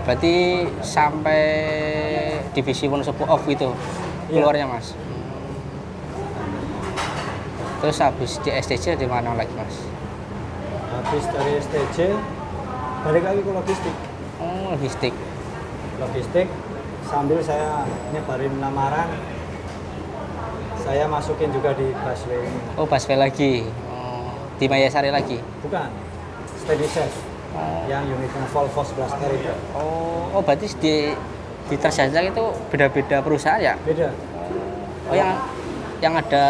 Berarti sampai divisi Wonosobo off gitu keluarnya Mas. Terus habis di STJ di mana lagi Mas? Habis dari STJ balik lagi ke logistik. Oh, logistik. Logistik sambil saya nyebarin lamaran, saya masukin juga di busway ini. Oh, busway lagi. Oh, di Mayasari lagi. Bukan, Steady Chef yang unitnya Volvo 11R itu. Oh, berarti di Transjasa itu beda-beda perusahaan ya? Beda. Oh, yang ada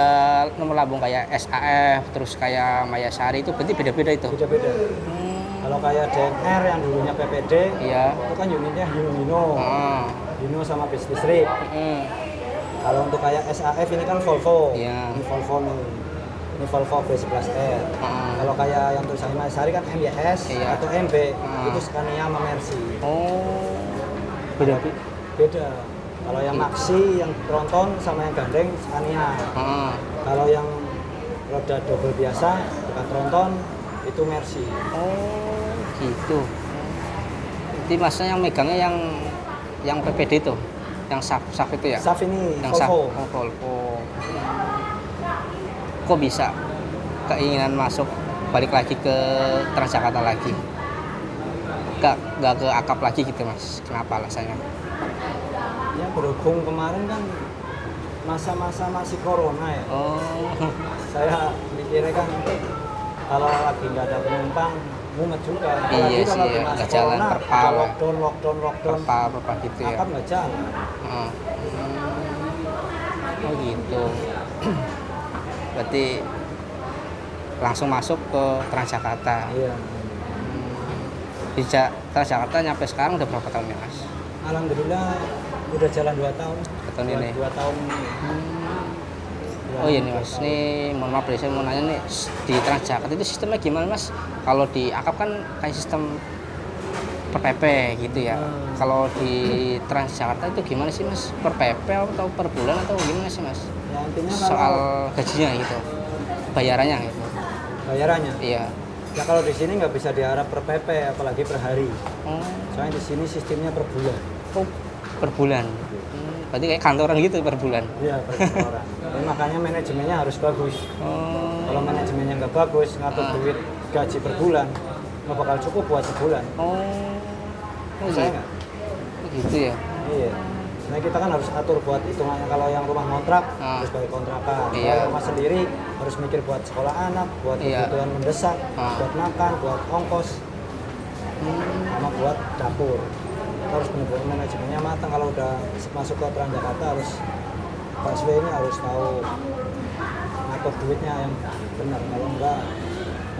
nomor lambung kayak SAF, terus kayak Mayasari itu berarti beda-beda itu? Beda-beda. Kalau kayak DNR yang dulunya PPD, iya. Itu kan unitnya Hino. Hino sama bis listrik. Kalau untuk kayak SAF ini kan Volvo. Iya. Ini Volvo nih. Ini Volvo B11R. Kalau kayak yang tulisannya Mayasari kan MYS atau MB, itu Scania sama Mercy. Oh, beda. Kalau yang Maxi, yang tronton sama yang gandeng Scania. Kalau yang roda double biasa, bukan tronton, itu Mercy. Oh, gitu. Jadi maksudnya yang megangnya yang PPD itu, yang SAF itu ya? SAF ini yang Volvo. Volvo. Kok bisa keinginan masuk balik lagi ke Transjakarta lagi? Gak ke akap lagi gitu Mas? Kenapa alasannya? Ya berhubung kemarin kan masa-masa masih corona ya. Oh. Saya mikirnya kan kalau lagi nggak ada penumpang mumet juga. Iya kalau sih, masa nggak jalan corona, perpal. Lockdown. Perpal gitu ya. Akap nggak jalan. Oh gitu. Berarti langsung masuk ke Transjakarta. Iya. Di Transjakarta nyampe sekarang udah berapa tahun ya Mas? Alhamdulillah udah jalan 2 tahun. 2 tahun ini. 2 tahun ini. Oh iya nih Mas, ini mohon maaf saya mau nanya nih, di Transjakarta itu sistemnya gimana Mas? Kalau di akap kan kayak sistem per PP gitu ya. Kalau di Transjakarta itu gimana sih Mas? Per PP atau per bulan atau gimana sih Mas? Ya, intinya soal gajinya gitu, bayarannya gitu. Bayarannya? Iya. Ya kalau di sini nggak bisa diharap per PP, apalagi per hari. Soalnya di sini sistemnya per bulan. Oh, per bulan. Berarti kayak kantoran gitu per bulan. Iya, per kantoran. Jadi makanya manajemennya harus bagus. Kalau manajemennya nggak bagus, ngatur duit gaji per bulan, nggak bakal cukup buat sebulan. Saya nggak. Gitu ya. Iya. Nah kita kan harus atur buat hitungannya, kalau yang rumah kontrak harus bayar kontrakan. Kalau rumah sendiri harus mikir buat sekolah anak, buat kebutuhan mendesak, buat makan, buat ongkos, sama buat dapur. Kita harus benar-benar manajemennya matang. Kalau udah masuk ke Transjakarta harus busway ini harus tahu ngatur duitnya yang benar. Kalau enggak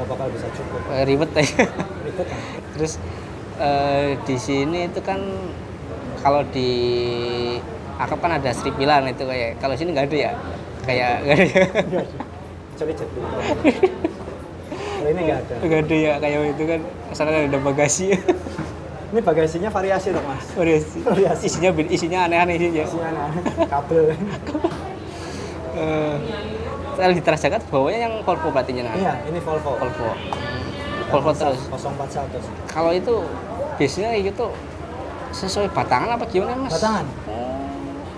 bakal bisa cukup. Ribet ya. Ribet kan? Terus di sini itu kan kalau di akap kan ada stripilan itu kayak, kalau sini nggak ada ya, kayak nggak ada ya. Kecuali jet. Kalau ini nggak ada. Nggak ada ya, kayak itu kan asalnya ada bagasi. Ini bagasinya variasi dong Mas. Variasi. Isinya aneh-aneh isinya. Isinya aneh-aneh. Kabel. Kalau di Transjakarta bawanya yang Volvo berarti Iya, ini Volvo. Volvo terus. 041. Kalau itu biasanya gitu sesuai batangan apa gimana Mas? Batangan.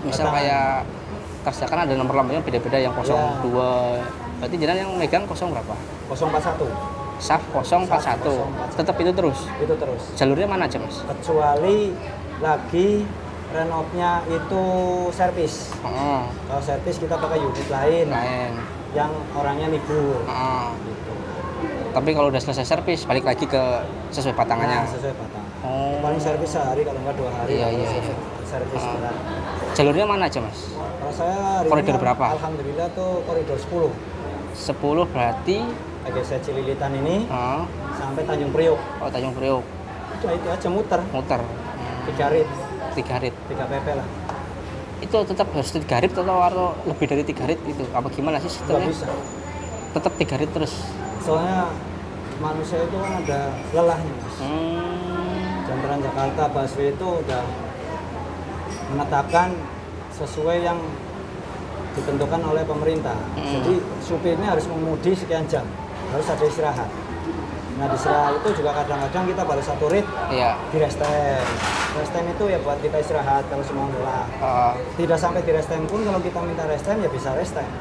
Misal kayak Transjakarta ada nomor lambungnya beda-beda, yang 02. Berarti jenengan yang megang 0 berapa? 041. SAF 041. Tetap itu terus? Itu terus. Jalurnya mana aja Mas? Kecuali lagi renopnya itu servis. Kalau servis kita pakai unit lain. Yang orangnya libur. Gitu. Tapi kalau udah selesai servis balik lagi ke sesuai batangannya. Nah, sesuai batang. Paling servis sehari, kalau enggak 2 hari. Iya. Servis berat. Jalurnya mana aja Mas? Kalau saya koridor berapa? Alhamdulillah tuh koridor 10. 10 berarti AGC Cililitan ini sampai Tanjung Priok. Oh, Tanjung Priok. Itu aja muter. 3 rit. 3 PP lah. Itu tetap harus 3 rit atau lebih dari 3 rit itu? Apa gimana sih sistemnya? Nggak bisa. Tetap 3 rit terus? Soalnya manusia itu kan ada lelahnya Mas. Dan Transjakarta busway itu udah menetapkan sesuai yang ditentukan oleh pemerintah. Jadi supirnya harus mengemudi sekian jam, harus ada istirahat. Nah di istirahat itu juga kadang-kadang kita baru satu rit Iya. di rest time. Rest time itu ya buat kita istirahat kalau semua lelah. Tidak sampai di rest time pun kalau kita minta rest time ya bisa rest time.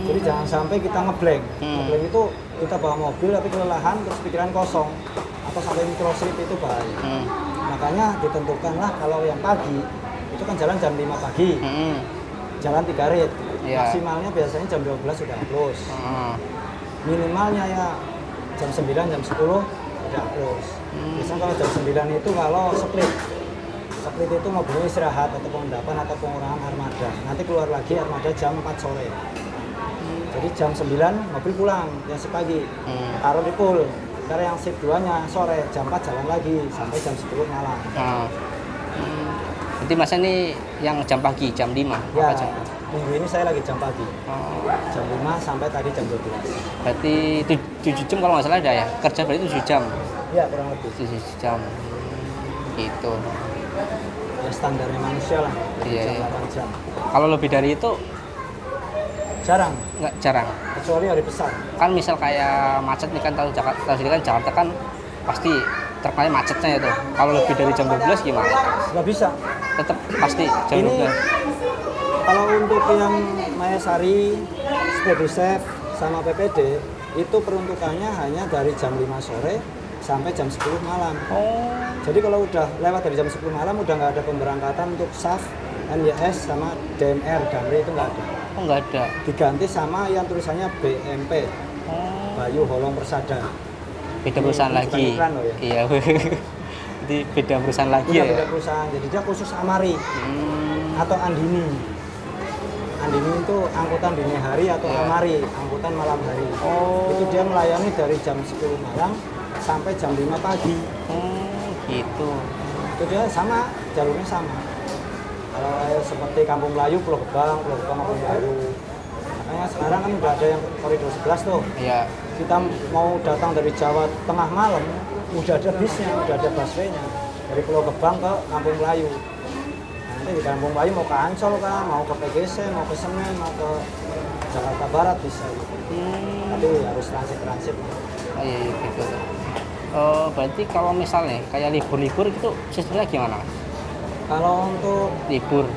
Jadi jangan sampai kita ngeblank. Ngeblank itu kita bawa mobil tapi kelelahan terus pikiran kosong atau sampai micro sleep itu bahaya. Makanya ditentukanlah kalau yang pagi itu kan jalan jam 5 pagi. Jalan 3 rit. Maksimalnya biasanya jam 12 sudah close. Minimalnya ya jam 9, jam 10 udah close. Biasanya kalau jam 9 itu kalau split. Split itu mobilnya istirahat atau pengendapan atau pengurangan armada. Nanti keluar lagi armada jam 4 sore. Jadi jam 9 mobil pulang, yang pagi. Taruh di pool. Karena yang shift 2-nya sore, jam 4 jalan lagi sampai jam 10 malam. Jadi masa ini yang jam pagi, jam 5? Ya, jam? minggu ini saya lagi jam pagi. Jam 5 sampai tadi jam 12. Berarti 7 jam kalau nggak salah ada ya? Kerja berarti 7 jam? Iya, kurang lebih. 7 jam. Gitu. Ya standarnya manusia lah, Iya. 8 jam. Kalau lebih dari itu? Jarang. Nggak jarang. Kecuali hari besar. Kan misal kayak macet nih kan, tahu sendiri kan Jakarta kan pasti terkait macetnya itu. Kalau lebih dari jam 12 gimana? Nggak bisa. Tetap pasti jam Ini 12. kalau untuk yang Mayasari, Steady Chef, sama PPD itu peruntukannya hanya dari jam 5 sore sampai jam 10 malam. Jadi kalau udah lewat dari jam 10 malam udah nggak ada pemberangkatan untuk SAF, NYS sama DMR, Damri itu nggak ada. Nggak ada. Diganti sama yang tulisannya BMP, Bayu Holong Persada. Beda perusahaan Ini lagi. bukan iklan loh ya. Iya. Jadi beda perusahaan lagi Udah ya. beda perusahaan, jadi dia khusus Amari atau Andini. Andini itu angkutan dini hari atau Amari, angkutan malam hari. Itu dia melayani dari jam 10 malam sampai jam 5 pagi. Gitu. Itu dia sama, jalurnya sama. Kalau seperti Kampung Melayu, Pulau Gebang, Kampung Melayu. Makanya sekarang kan udah ada yang koridor 11 tuh. Iya. Kita mau datang dari Jawa Tengah malam, udah ada bisnya, udah ada busway-nya. Dari Pulau Gebang ke Kampung Melayu. Nanti di Kampung Melayu mau ke Ancol kah, mau ke PGC, mau ke Senen, mau ke Jakarta Barat bisa. Tapi harus transit. Oh, iya gitu. Berarti kalau misalnya kayak libur-libur itu sistemnya gimana? Kalau untuk Libur.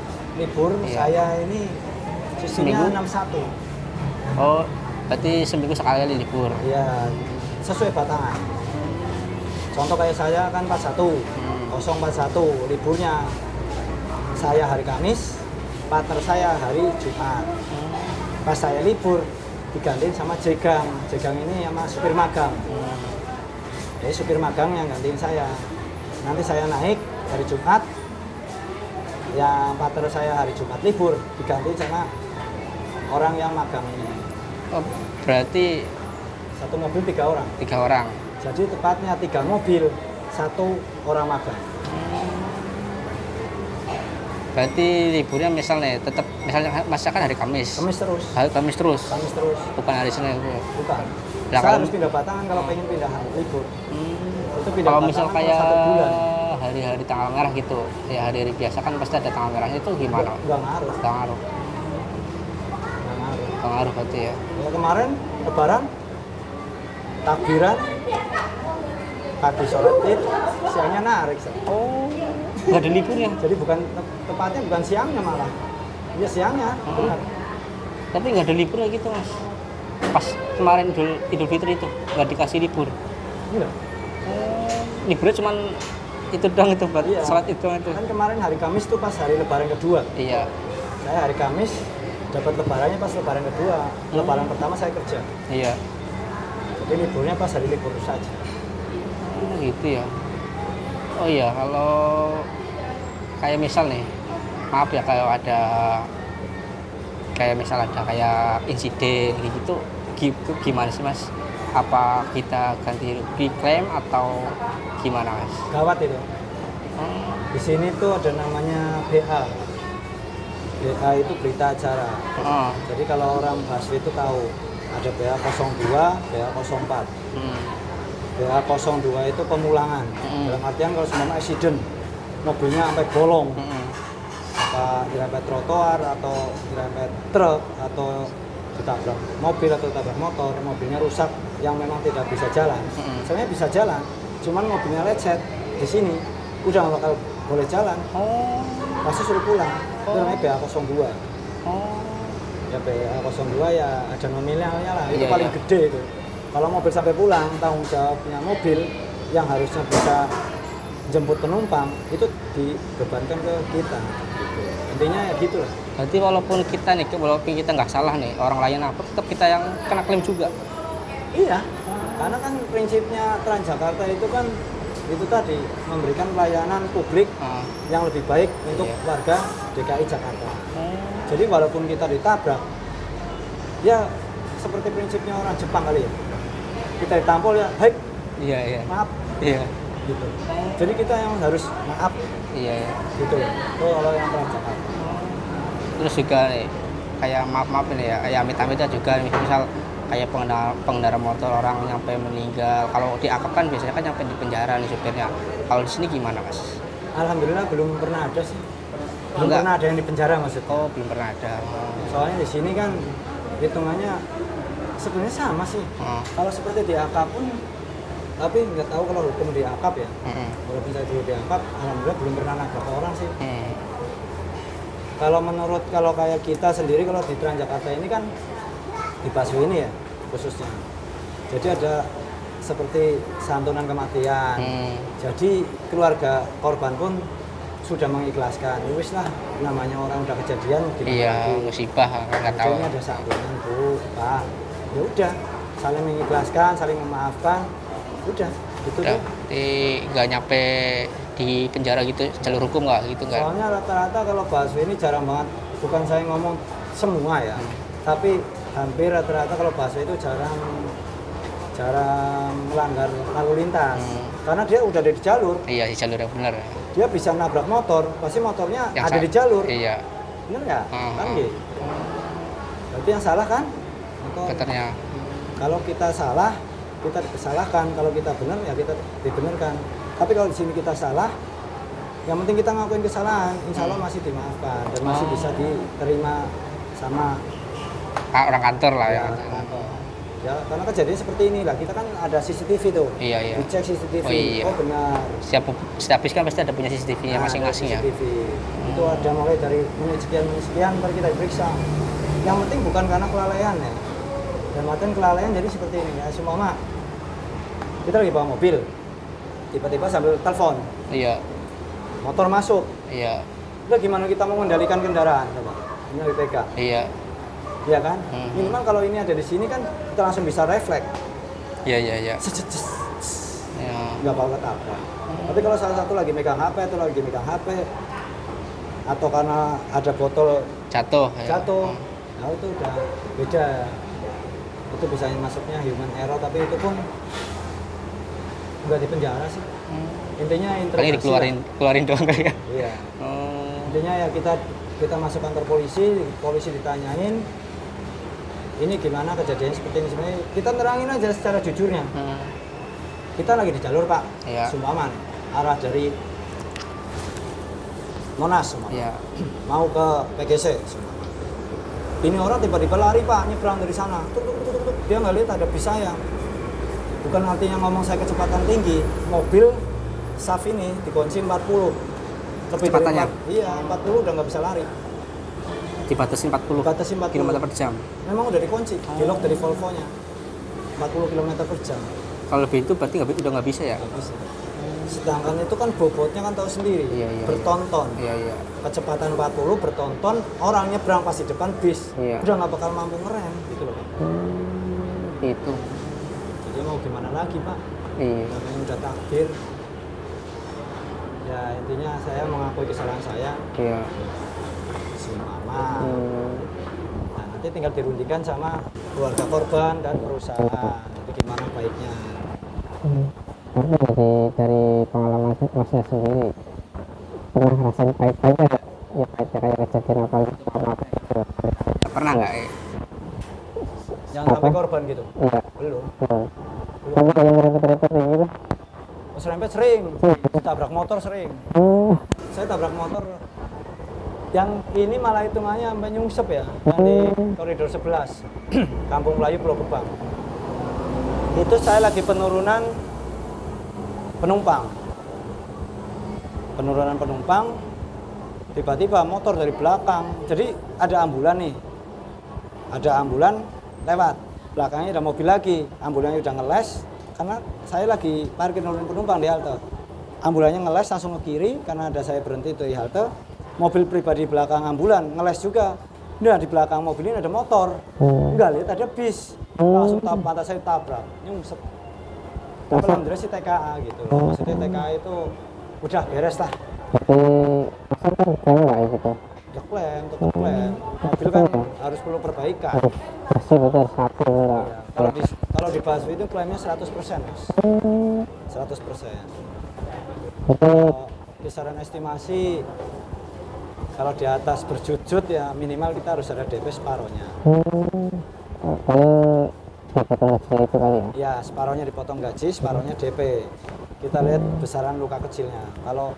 saya ini sistemnya 61. Oh, berarti seminggu sekali libur. Iya, sesuai batangan. Contoh kayak saya kan 41, 041 liburnya. Saya hari Kamis, partner saya hari Jumat. Pas saya libur, digantiin sama Jegang. Jegang ini sama supir magang. Jadi supir magang yang gantiin saya. Nanti saya naik hari Jumat, yang partner saya hari Jumat libur, digantiin sama orang yang magang ini. Oh, berarti Satu mobil 3 orang. 3 orang. Jadi tepatnya 3 mobil, 1 orang magang. Berarti liburnya misalnya tetap kan hari Kamis. Kamis terus. Hari Kamis terus. Bukan hari Senin. Bukan. Lah, Saya kalau- harus pindah batangan kalau pengen pindah libur. Itu pindah Kalau misal batangan kayak 1 bulan. hari-hari tanggal merah gitu, ya hari-hari biasa kan pasti ada tanggal merahnya, itu gimana? Nggak ngaruh. Nggak ngaruh. Nggak ngaruh. Nggak ngaruh berarti ya. Ya, kemarin lebaran, takbiran, pagi sholat id, siangnya narik. Oh, nggak ada liburnya. Jadi tepatnya bukan siangnya malah. Ya siangnya, benar. Tapi nggak ada liburnya gitu mas. Pas kemarin Idul Fitri itu nggak dikasih libur. Iya. Liburnya cuman itu doang itu buat Iya. sholat itu. Kan kemarin hari Kamis tuh pas hari lebaran kedua. Iya. Saya hari Kamis dapat lebarannya pas lebaran kedua. Lebaran pertama saya kerja. Iya. Jadi liburnya pas hari libur saja. Gitu ya. Oh iya, kalau kayak misal nih, maaf ya kalau ada kayak misal ada kayak insiden gitu gimana sih mas? Apa kita ganti rugi klaim atau gimana mas? Gawat itu. Di sini tuh ada namanya BA. BA itu berita acara. Oh. Jadi kalau orang busway itu tahu ada BA 02, BA 04. BA 02 itu pemulangan. Dalam artian kalau semua accident, mobilnya sampai bolong, apa dirempet trotoar atau dirempet truk atau ditabrak mobil atau tabrak motor, mobilnya rusak yang memang tidak bisa jalan. Sebenarnya bisa jalan, cuman mobilnya lecet di sini, udah nggak bakal boleh jalan. Pasti suruh pulang. Itu namanya BA02. Ya BA02 ya ada nominalnya lah, itu paling gede itu. Kalau mobil sampai pulang, tanggung jawabnya mobil yang harusnya bisa jemput penumpang itu dibebankan ke kita. Gitu. Intinya ya gitu lah. Berarti walaupun kita nggak salah nih, orang lain apa, tetap kita yang kena klaim juga. Iya, karena kan prinsipnya Transjakarta itu kan itu tadi memberikan pelayanan publik yang lebih baik untuk warga DKI Jakarta. Jadi walaupun kita ditabrak, ya seperti prinsipnya orang Jepang kali ya. Kita ditampol ya, hei, maaf, gitu. Jadi kita yang harus maaf, gitu. Itu kalau yang Transjakarta. Terus juga nih, kayak maaf ini ya, kayak amit-amit juga, misal kayak pengendara motor orang nyampe meninggal, kalau diakap kan biasanya kan nyampe di penjara nih supirnya. Kalau di sini gimana, Mas? Alhamdulillah belum pernah ada sih. Belum pernah ada yang di penjara maksudnya. Oh, belum pernah ada. Soalnya di sini kan hitungannya sebenarnya sama sih. Kalau seperti diakap pun, tapi nggak tahu kalau hukum diakap ya. Walaupun saya dulu diakap, alhamdulillah belum pernah nabrak orang sih. Kalau kayak kita sendiri kalau di Transjakarta ini kan di busway ini ya khususnya. Jadi ada seperti santunan kematian. Jadi keluarga korban pun sudah mengikhlaskan. Wis lah, namanya orang udah kejadian gimana musibah nggak tahu. Ini ada santunan Bu, Pak. Ya udah, saling mengikhlaskan, saling memaafkan. Udah, gitu tuh. Nggak nyampe di penjara gitu, jalur hukum nggak gitu nggak? Soalnya rata-rata kalau busway ini jarang banget. Bukan saya ngomong semua ya, tapi hampir rata-rata kalau busway itu jarang melanggar lalu lintas. Karena dia udah ada di jalur. Iya, di jalur yang benar. Dia bisa nabrak motor, pasti motornya yang ada di jalur. Iya. Bener nggak? Kan gitu. Berarti yang salah kan? Motornya. Kalau kita salah, kita disalahkan. Kalau kita benar, ya kita dibenarkan. Tapi kalau di sini kita salah, yang penting kita ngakuin kesalahan, insya Allah masih dimaafkan dan masih bisa diterima sama orang kantor lah ya. Kantor. Ya, karena kejadian seperti ini lah. Kita kan ada CCTV tuh. Iya. Dicek CCTV. Oh benar. Setiap bis kan pasti ada punya CCTV-nya masing-masing ya. CCTV. Itu ada mulai dari menit sekian ntar kita diperiksa. Yang penting bukan karena kelalaian ya. Dan maten kelalaian jadi seperti ini ya. Semua kita lagi bawa mobil. Tiba-tiba sambil telepon. Iya. Motor masuk. Iya. Udah gimana kita mau mengendalikan kendaraan, coba? Ini LPK. Iya. Iya kan? Minimal kalau ini ada di sini kan kita langsung bisa refleks. Iya. Ya. Nggak bakal ketabrak. Tapi kalau salah satu lagi megang HP atau lagi megang HP atau karena ada botol jatuh. Nah itu udah beda. Itu bisa masuknya human error, tapi itu pun nggak di penjara sih. Intinya interogasi. Keluarin doang kali ya. Iya. Intinya ya kita masuk kantor polisi ditanyain ini gimana kejadian seperti ini sebenarnya. Kita nerangin aja secara jujurnya. Kita lagi di jalur Pak, Sumpaman, arah dari Monas mau ke PGC. Ini orang tiba-tiba lari Pak, nyebrang dari sana. Dia nggak lihat ada bis saya. Bukan artinya ngomong saya kecepatan tinggi, mobil SAF ini dikunci 40. Lebih dari 40 udah nggak bisa lari. Dibatasi 40 km per jam. Memang udah dikunci, di-lock dari Volvo-nya. 40 km per jam. Kalau lebih itu berarti udah nggak bisa ya? Nggak bisa. Sedangkan itu kan bobotnya kan tahu sendiri, bertonton. Iya. Kecepatan 40 bertonton, orang nyebrang pas di depan bis. Udah nggak bakal mampu ngerem gitu loh. Itu. Jadi mau gimana lagi Pak? Namanya udah takdir. Ya intinya saya mengakui kesalahan saya. Iya. Mama. Nah, nanti tinggal dirundingkan sama keluarga korban dan perusahaan. Itu gimana baiknya. Dari pengalaman Masnya sendiri pernah ngerasain pahit-pahitnya nggak? Ya pahitnya kayak kejadian apa gitu. Pernah nggak? Yang sampai korban gitu? Iya. Belum. Kamu yang ngerempet-rempet gitu? Serempet sering. Tabrak motor sering. Saya tabrak motor Yang ini malah hitungannya sampai nyungsep ya, yang di koridor 11 Kampung Melayu Pulau Gebang. Itu saya lagi penurunan penumpang, tiba-tiba motor dari belakang. Jadi ada ambulan nih, lewat, belakangnya ada mobil lagi, ambulannya udah ngeles, karena saya lagi parkir nurunin penumpang di halte. Ambulannya ngeles langsung ke kiri, karena ada saya berhenti di halte. Mobil pribadi belakang ambulan ngeles juga. Nah, di belakang mobil ini ada motor. Enggak lihat ada bis. Langsung mata saya tabrak, nyungsep. Tapi alhamdulillah sih TKA gitu loh. Maksudnya TKA itu udah beres lah. Tapi maksudnya klaim nggak gitu? Ya klaim, tetap klaim. Mobil kan harus perlu perbaikan. Bersih betul satu enggak. Ya. Kalau di Baswi itu klaimnya 100%, Mas. 100%. Kisaran estimasi kalau di atas berjut-jut ya minimal kita harus ada DP separohnya. Paling dipotong gaji itu kali ya? Ya, separohnya dipotong gaji, separohnya DP. Kita lihat besaran luka kecilnya. Kalau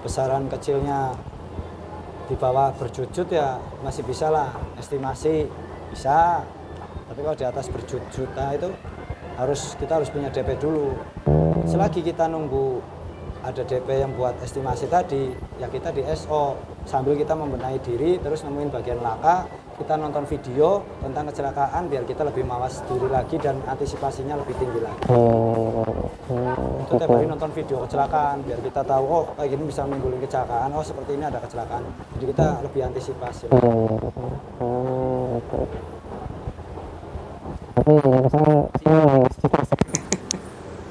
besaran kecilnya di bawah berjut-jut ya masih bisa lah, estimasi bisa. Tapi kalau di atas berjut-jut itu kita harus punya DP dulu. Selagi kita nunggu ada DP yang buat estimasi tadi, ya kita di SO sambil kita membenahi diri, terus nemuin bagian laka, kita nonton video tentang kecelakaan biar kita lebih mawas diri lagi dan antisipasinya lebih tinggi lagi. Itu tiap hari nonton video kecelakaan biar kita tahu, oh kayak gini bisa menimbulkan kecelakaan, oh seperti ini ada kecelakaan. Jadi kita lebih antisipasi. Tapi yang saya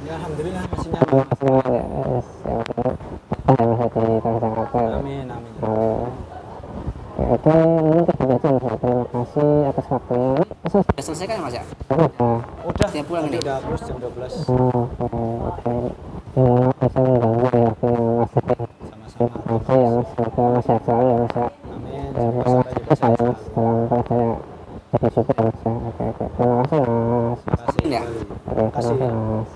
Ya alhamdulillah masih nyaman. Amin, amin. Oke, mungkin terima kasih atas waktunya. Sudah selesai kan ya Mas ya? Udah, Tiap pulang ini? Udah plus jam 12. Oke. Maaf bisa mengganggu ya waktunya Mas. Sama-sama. Oke ya Mas, semoga Mas sehat selalu ya Mas. Amin. Terima kasih saya Mas, dalam saya jadi syukur Mas. Oke. Terima kasih Mas. Terima kasih. Ya. Terima kasih Mas.